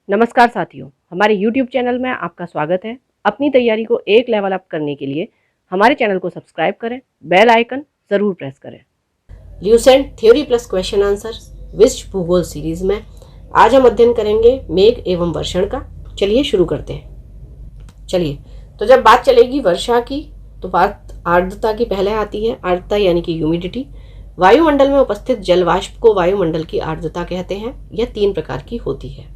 नमस्कार साथियों, हमारे YouTube चैनल में आपका स्वागत है। अपनी तैयारी को एक लेवल अप करने के लिए हमारे चैनल को सब्सक्राइब करें, बेल आइकन ज़रूर प्रेस करें। Lucent theory plus question answer विश्व भूगोल सीरीज में आज हम अध्ययन करेंगे मेघ एवं वर्षण का। चलिए शुरू करते हैं। चलिए, तो जब बात चलेगी वर्षा की तो बात आर्द्रता की पहले आती है। आर्द्रता यानी कि ह्यूमिडिटी। वायुमंडल में उपस्थित जलवाष्प को वायुमंडल की आर्द्रता कहते हैं। यह 3 प्रकार की होती है: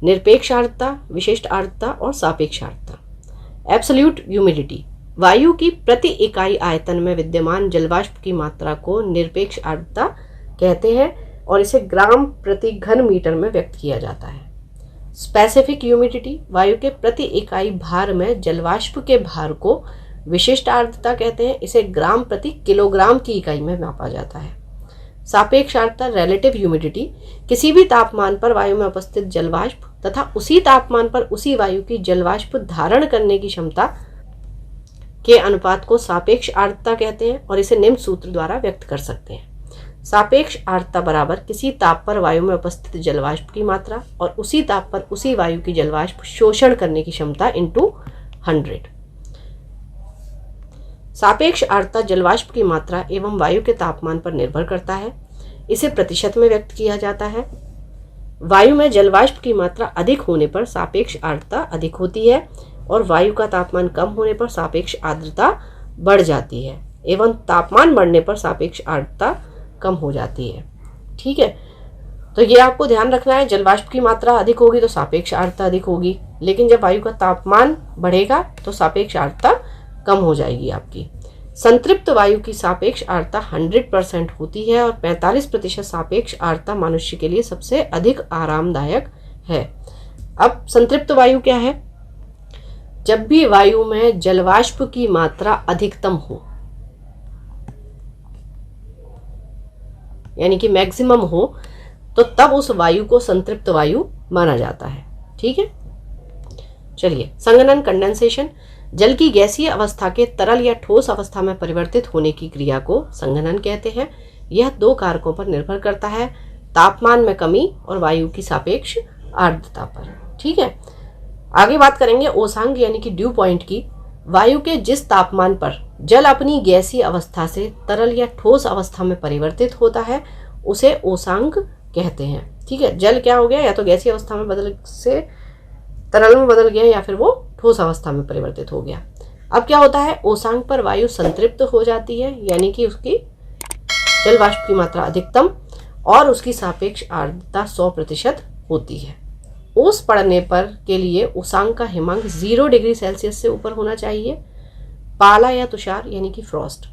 निरपेक्ष आर्द्रता, विशिष्ट आर्द्रता और सापेक्ष आर्द्रता। एब्सोल्यूट ह्यूमिडिटी, वायु की प्रति इकाई आयतन में विद्यमान जलवाष्प की मात्रा को निरपेक्ष आर्द्रता कहते हैं और इसे ग्राम प्रति घन मीटर में व्यक्त किया जाता है। स्पेसिफिक ह्यूमिडिटी, वायु के प्रति इकाई भार में जलवाष्प के भार को विशिष्ट आर्द्रता कहते हैं। इसे ग्राम प्रति किलोग्राम की इकाई में मापा जाता है। सापेक्ष आर्द्रता, रिलेटिव ह्यूमिडिटी, किसी भी तापमान पर वायु में उपस्थित जलवाष्प तथा उसी तापमान पर उसी वायु की जलवाष्प धारण करने की क्षमता के अनुपात को सापेक्ष आर्द्रता कहते हैं और इसे निम्न सूत्र द्वारा व्यक्त कर सकते हैं: सापेक्ष आर्द्रता बराबर किसी ताप पर वायु में उपस्थित जलवाष्प की मात्रा और उसी ताप पर उसी वायु की जलवाष्प शोषण करने की क्षमता इंटू 100। सापेक्ष आर्द्रता जलवाष्प की मात्रा एवं वायु के तापमान पर निर्भर करता है। इसे प्रतिशत में व्यक्त किया जाता है। वायु में जलवाष्प की मात्रा अधिक होने पर सापेक्ष आर्द्रता अधिक होती है और वायु का तापमान कम होने पर सापेक्ष आर्द्रता बढ़ जाती है एवं तापमान बढ़ने पर सापेक्ष आर्द्रता कम हो जाती है। ठीक है, तो ये आपको ध्यान रखना है। जलवाष्प की मात्रा अधिक होगी तो सापेक्ष आर्द्रता अधिक होगी, लेकिन जब वायु का तापमान बढ़ेगा तो सापेक्ष आर्द्रता कम हो जाएगी आपकी। संतृप्त वायु की सापेक्ष आर्द्रता 100% होती है और 45% सापेक्ष आर्द्रता मनुष्य के लिए सबसे अधिक आरामदायक है। अब संतृप्त वायु क्या है? जब भी वायु में जलवाष्प की मात्रा अधिकतम हो, यानी कि मैक्सिमम हो, तो तब उस वायु को संतृप्त वायु माना जाता है। ठीक है, चलिए, संघनन, कंडेंसेशन, जल की गैसीय अवस्था के तरल या ठोस अवस्था में परिवर्तित होने की क्रिया को संघनन कहते हैं। यह 2 कारकों पर निर्भर करता है: तापमान में कमी और वायु की सापेक्ष आर्द्रता पर। ठीक है, आगे बात करेंगे ओसांग यानी कि ड्यू पॉइंट की। वायु के जिस तापमान पर जल अपनी गैसीय अवस्था से तरल या ठोस अवस्था में परिवर्तित होता है उसे ओसांग कहते हैं। ठीक है, जल क्या हो गया, या तो गैसीय अवस्था में बदल से तरल में बदल गया या फिर वो ठोस अवस्था में परिवर्तित हो गया। अब क्या होता है, ओसांग पर वायु संतृप्त हो जाती है, यानी कि उसकी जलवाष्प की मात्रा अधिकतम और उसकी सापेक्ष आर्द्रता 100% होती है। ओस पड़ने पर के लिए ओसांग का हिमांक 0 डिग्री सेल्सियस से ऊपर होना चाहिए। पाला या तुषार यानी कि फ्रॉस्ट,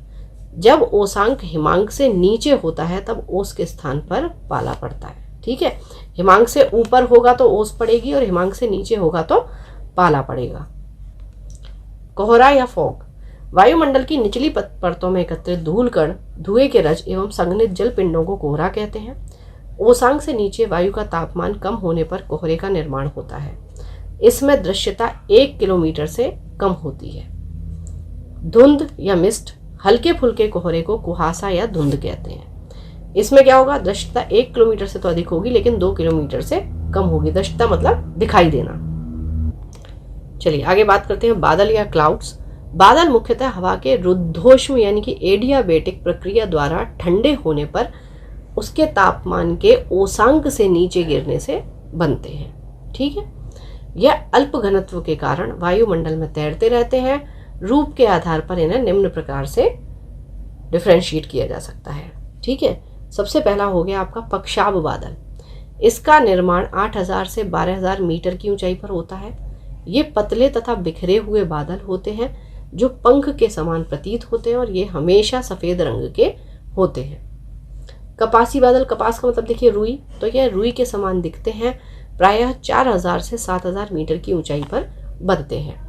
जब ओसांक हिमांक से नीचे होता है तब ओस के स्थान पर पाला पड़ता है। ठीक है, हिमांक से ऊपर होगा तो ओस पड़ेगी और हिमांक से नीचे होगा तो पाला पड़ेगा। कोहरा या फॉग, वायुमंडल की निचली परतों में एकत्रित धूल कण, धुएं के रज एवं संघनित जल पिंडों को कोहरा कहते हैं। ओसांग से नीचे वायु का तापमान कम होने पर कोहरे का निर्माण होता है। इसमें दृश्यता 1 किलोमीटर से कम होती है। धुंध या मिस्ट, हल्के फुल्के कोहरे को कुहासा या धुंध कहते हैं। इसमें क्या होगा, दृश्यता 1 किलोमीटर से तो अधिक होगी लेकिन 2 किलोमीटर से कम होगी। दृश्यता मतलब दिखाई देना। चलिए आगे बात करते हैं बादल या क्लाउड्स। बादल मुख्यतः हवा के रुद्धोष्म यानी कि एडियाबेटिक प्रक्रिया द्वारा ठंडे होने पर उसके तापमान के ओसांक से नीचे गिरने से बनते हैं। ठीक है, यह अल्प घनत्व के कारण वायुमंडल में तैरते रहते हैं। रूप के आधार पर इन्हें निम्न प्रकार से डिफरेंशिएट किया जा सकता है। ठीक है, सबसे पहला हो गया आपका पक्षाभ बादल। इसका निर्माण 8000 से 12000 मीटर की ऊंचाई पर होता है। ये पतले तथा बिखरे हुए बादल होते हैं जो पंख के समान प्रतीत होते हैं और ये हमेशा सफेद रंग के होते हैं। कपासी बादल, कपास का मतलब देखिए रुई, तो यह रुई के समान दिखते हैं। प्रायः 4000 से 7000 मीटर की ऊंचाई पर बनते हैं।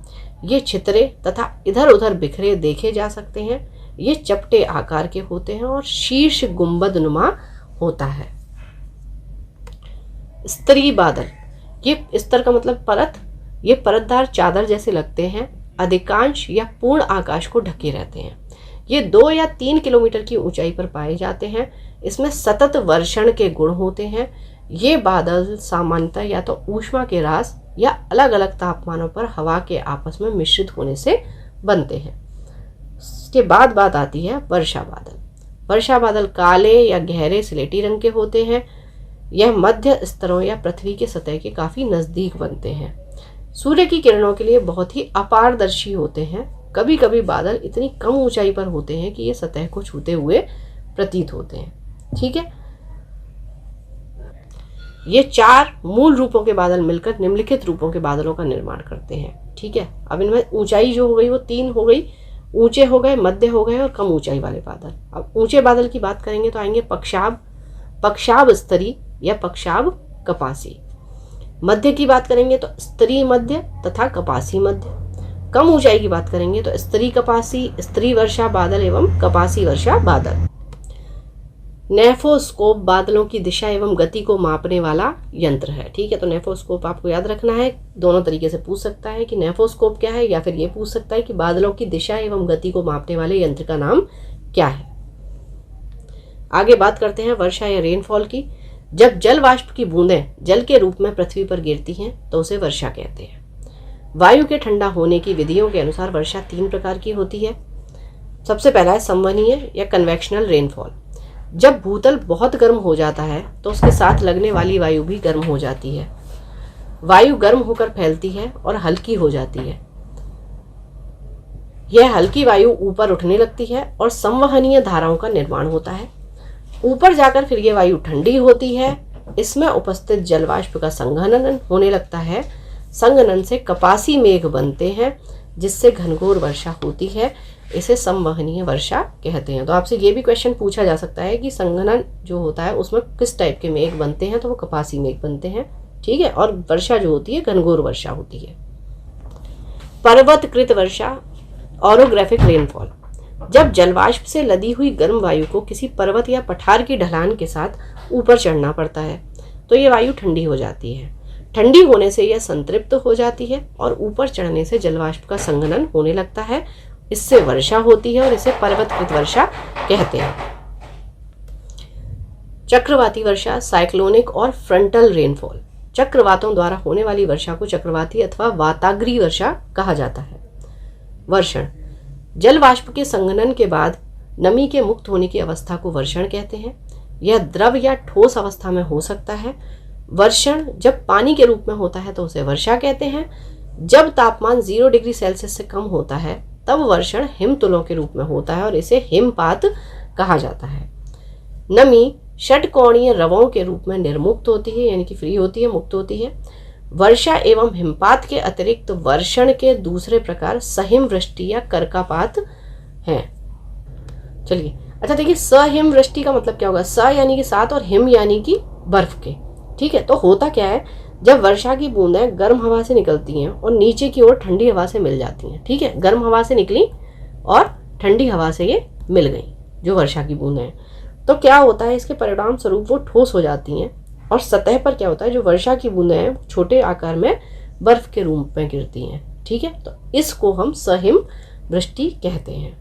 ये छितरे तथा इधर उधर बिखरे देखे जा सकते हैं। ये चपटे आकार के होते हैं और शीर्ष गुंबद नुमा होता है। स्तरीय बादल, ये स्तर का मतलब परत, ये परतदार चादर जैसे लगते हैं। अधिकांश या पूर्ण आकाश को ढके रहते हैं। ये 2 या 3 किलोमीटर की ऊंचाई पर पाए जाते हैं। इसमें सतत वर्षण के गुण होते हैं। ये बादल सामान्यतः या तो ऊष्मा के ह्रास या अलग अलग तापमानों पर हवा के आपस में मिश्रित होने से बनते हैं। इसके बाद बात आती है वर्षा बादल। वर्षा बादल काले या गहरे स्लेटी रंग के होते हैं। यह मध्य स्तरों या पृथ्वी के सतह के काफी नजदीक बनते हैं। सूर्य की किरणों के लिए बहुत ही अपारदर्शी होते हैं। कभी कभी बादल इतनी कम ऊंचाई पर होते हैं कि ये सतह को छूते हुए प्रतीत होते हैं। ठीक है, ये 4 मूल रूपों के बादल मिलकर निम्नलिखित रूपों के बादलों का निर्माण करते हैं। ठीक है, अब इनमें ऊंचाई जो हो गई वो 3 हो गई, ऊंचे हो गए, मध्य हो गए और कम ऊंचाई वाले बादल। अब ऊंचे बादल की बात करेंगे तो आएंगे पक्षाभ, पक्षाभ स्तरी या पक्षाभ कपासी। मध्य की बात करेंगे तो स्तरी मध्य तथा कपासी मध्य। कम ऊंचाई की बात करेंगे तो स्तरी कपासी, स्तरी वर्षा बादल एवं कपासी वर्षा बादल। नेफोस्कोप बादलों की दिशा एवं गति को मापने वाला यंत्र है। ठीक है, तो नेफोस्कोप आपको याद रखना है, दोनों तरीके से पूछ सकता है कि नेफोस्कोप क्या है, या फिर ये पूछ सकता है कि बादलों की दिशा एवं गति को मापने वाले यंत्र का नाम क्या है। आगे बात करते हैं वर्षा या रेनफॉल की। जब जल वाष्प की बूंदें जल के रूप में पृथ्वी पर गिरती हैं तो उसे वर्षा कहते हैं। वायु के ठंडा होने की विधियों के अनुसार वर्षा 3 प्रकार की होती है। सबसे पहला है संवहनीय या कन्वेक्शनल रेनफॉल। जब भूतल बहुत गर्म हो जाता है तो उसके साथ लगने वाली वायु भी गर्म हो जाती है। वायु गर्म होकर फैलती है और हल्की हो जाती है। यह हल्की वायु ऊपर उठने लगती है और संवहनीय धाराओं का निर्माण होता है। ऊपर जाकर फिर ये वायु ठंडी होती है। इसमें उपस्थित जलवाष्प का संघनन होने लगता है। संघनन से कपासी मेघ बनते हैं जिससे घनघोर वर्षा होती है। इसे संवहनीय वर्षा कहते हैं। तो आपसे ये भी क्वेश्चन पूछा जा सकता है कि संघनन जो होता है उसमें किस टाइप के मेघ बनते हैं, तो वो कपासी मेघ बनते हैं। ठीक है, और वर्षा जो होती है घनघोर वर्षा होती है। पर्वतकृत वर्षा, ऑरोग्राफिक रेनफॉल। जब जलवाष्प से लदी हुई गर्म वायु को किसी पर्वत या पठार की ढलान के साथ ऊपर चढ़ना पड़ता है तो ये वायु ठंडी हो जाती है। ठंडी होने से यह संतृप्त हो जाती है और ऊपर चढ़ने से जलवाष्प का संघनन होने लगता है। इससे वर्षा होती है और इसे पर्वतकृत वर्षा कहते हैं। चक्रवाती वर्षा, साइक्लोनिक और फ्रंटल रेनफॉल। चक्रवातों द्वारा होने वाली वर्षा को चक्रवाती अथवा वाताग्री वर्षा कहा जाता है। वर्षण, जल वाष्प के संघनन के बाद नमी के मुक्त होने की अवस्था को वर्षण कहते हैं। यह द्रव या ठोस अवस्था में हो सकता है। वर्षण जब पानी के रूप में होता है तो उसे वर्षा कहते हैं। जब तापमान 0 डिग्री सेल्सियस से कम होता है तब वर्षण हिमतुलों के रूप में होता है और इसे हिमपात कहा जाता है। नमी षटकोणीय रवों के रूप में निर्मुक्त होती है, यानी कि फ्री होती है, मुक्त होती है। वर्षा एवं हिमपात के अतिरिक्त वर्षण के दूसरे प्रकार सहिमवृष्टि या कर्कापात हैं। चलिए, अच्छा देखिए, सहिमवृष्टि का मतलब क्या होगा? स यानी कि साथ और हिम यानी कि बर्फ के। ठीक है, तो होता क्या है, जब वर्षा की बूंदें गर्म हवा से निकलती हैं और नीचे की ओर ठंडी हवा से मिल जाती हैं। ठीक है, गर्म हवा से निकली और ठंडी हवा से ये मिल गई जो वर्षा की बूंदें हैं, तो क्या होता है, इसके परिणाम स्वरूप वो ठोस हो जाती हैं और सतह पर क्या होता है, जो वर्षा की बूंदें हैं छोटे आकार में बर्फ के रूप में गिरती हैं। ठीक है, तो इसको हम सहिम वृष्टि कहते हैं।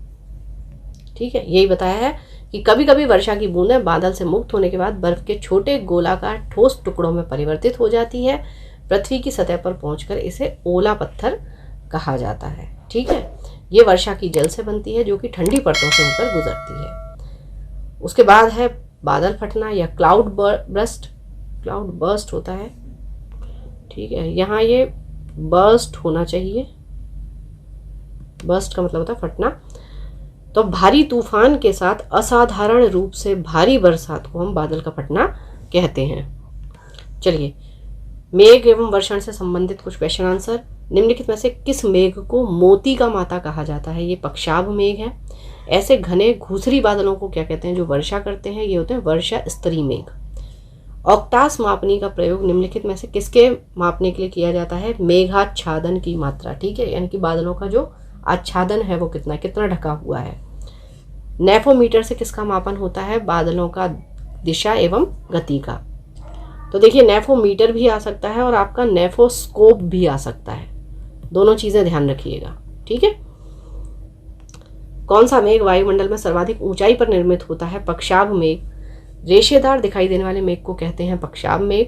ठीक है, यही बताया है कि कभी कभी वर्षा की बूंदें बादल से मुक्त होने के बाद बर्फ के छोटे गोलाकार ठोस टुकड़ों में परिवर्तित हो जाती है। पृथ्वी की सतह पर पहुंचकर इसे ओला पत्थर कहा जाता है। ठीक है, ये वर्षा की जल से बनती है जो कि ठंडी परतों से होकर गुजरती है। उसके बाद है बादल फटना या क्लाउड बर्स्ट। क्लाउड बर्स्ट होता है। ठीक है, यहाँ ये बर्स्ट होना चाहिए। बर्स्ट का मतलब होता है फटना। तो भारी तूफान के साथ असाधारण रूप से भारी बरसात को हम बादल का फटना कहते हैं। चलिए, मेघ एवं वर्षण से संबंधित कुछ क्वेश्चन आंसर। निम्नलिखित में से किस मेघ को मोती का माता कहा जाता है? ये पक्षाभ मेघ है। ऐसे घने घूसरी बादलों को क्या कहते हैं जो वर्षा करते हैं? ये होते हैं वर्षा स्तरी मेघ। ऑक्टास मापनी का प्रयोग निम्नलिखित में से किसके मापने के लिए किया जाता है? मेघाच्छादन की मात्रा। ठीक है, यानी कि बादलों का जो आच्छादन है वो कितना कितना ढका हुआ है। नेफोमीटर से किसका मापन होता है? बादलों का दिशा एवं गति का। तो देखिए, नेफोमीटर भी आ सकता है और आपका नेफोस्कोप भी आ सकता है। दोनों चीजें ध्यान रखिएगा। ठीक है, कौन सा मेघ वायुमंडल में सर्वाधिक ऊंचाई पर निर्मित होता है? पक्षाभ मेघ। रेशेदार दिखाई देने वाले मेघ को कहते हैं पक्षाब मेघ।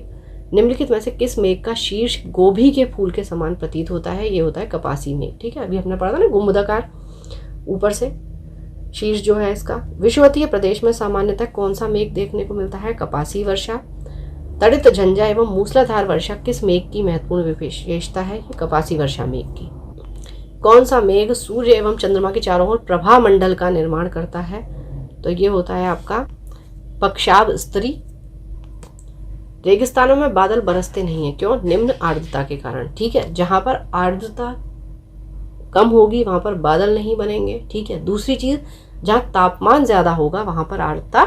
निम्नलिखित में से किस मेघ का शीर्ष गोभी के फूल के समान प्रतीत होता है? ये होता है कपासी मेघ। ठीक है, अभी हमने पढ़ा था ना, गुंबदाकार ऊपर से शीर्ष जो है इसका। विषुवतीय प्रदेश में सामान्यतः कौन सा मेघ देखने को मिलता है? कपासी वर्षा। तड़ित झंझा एवं मूसलाधार वर्षा किस मेघ की महत्वपूर्ण विशेषता है? कपासी वर्षा मेघ की। कौन सा मेघ सूर्य एवं चंद्रमा के चारों ओर प्रभा मंडल का निर्माण करता है? तो ये होता है आपका पक्षाब स्त्री। रेगिस्तानों में बादल बरसते नहीं है, क्यों? निम्न आर्द्रता के कारण। ठीक है, जहां पर आर्द्रता कम होगी वहां पर बादल नहीं बनेंगे। ठीक है, दूसरी चीज, जहां तापमान ज्यादा होगा वहां पर आर्द्रता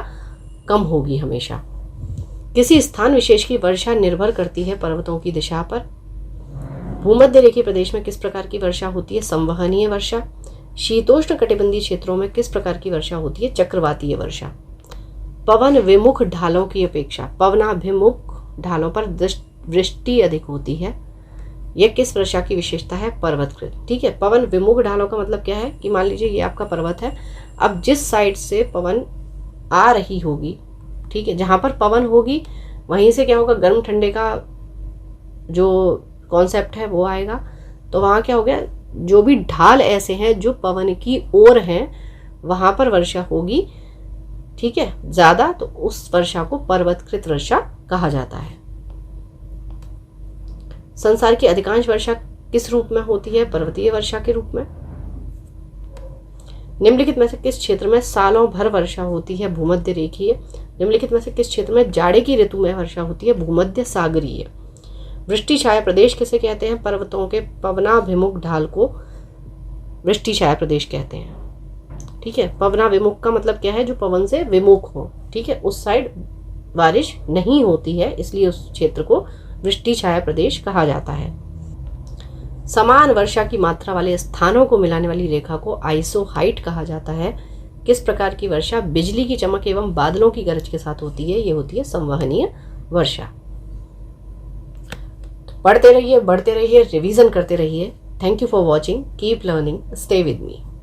कम होगी हमेशा। किसी स्थान विशेष की वर्षा निर्भर करती है पर्वतों की दिशा पर। भूमध्य रेखीय प्रदेश में किस प्रकार की वर्षा होती है? संवहनीय वर्षा। शीतोष्ण कटिबंधीय क्षेत्रों में किस प्रकार की वर्षा होती है? चक्रवातीय वर्षा। पवन विमुख ढालों की अपेक्षा पवनाभिमुख ढालों पर वृष्टि अधिक होती है। यह किस वर्षा की विशेषता है? पर्वतकृत। ठीक है, पवन विमुख ढालों का मतलब क्या है कि मान लीजिए ये आपका पर्वत है, अब जिस साइड से पवन आ रही होगी, ठीक है, जहां पर पवन होगी वहीं से क्या होगा? गर्म ठंडे का जो कॉन्सेप्ट है वो आएगा। तो वहां क्या हो गया? जो भी ढाल ऐसे हैं जो पवन की ओर हैं वहां पर वर्षा होगी, ठीक है, ज्यादा, तो उस वर्षा को पर्वतकृत वर्षा कहा जाता है। संसार की अधिकांश वर्षा किस रूप में होती है? पर्वतीय वर्षा के रूप में। निम्नलिखित में से किस क्षेत्र में सालों भर वर्षा होती है? भूमध्य रेखीय। निम्नलिखित में से किस क्षेत्र में जाड़े की ऋतु में वर्षा होती है? भूमध्य सागरीय। वृष्टि छाया प्रदेश किसे कहते हैं? पर्वतों के पवनाभिमुख ढाल को वृष्टि छाया प्रदेश कहते हैं। ठीक है, पवनाभिमुख का मतलब क्या है? जो पवन से विमुख हो। ठीक है, उस साइड बारिश नहीं होती है, इसलिए उस क्षेत्र को वृष्टि छाया प्रदेश कहा जाता है। समान वर्षा की मात्रा वाले स्थानों को मिलाने वाली रेखा को आइसोहाइट कहा जाता है। किस प्रकार की वर्षा बिजली की चमक एवं बादलों की गरज के साथ होती है? ये होती है संवहनीय वर्षा। पढ़ते रहिए, बढ़ते रहिए, रिवीजन करते रहिए। Thank you for watching. Keep learning, stay with me.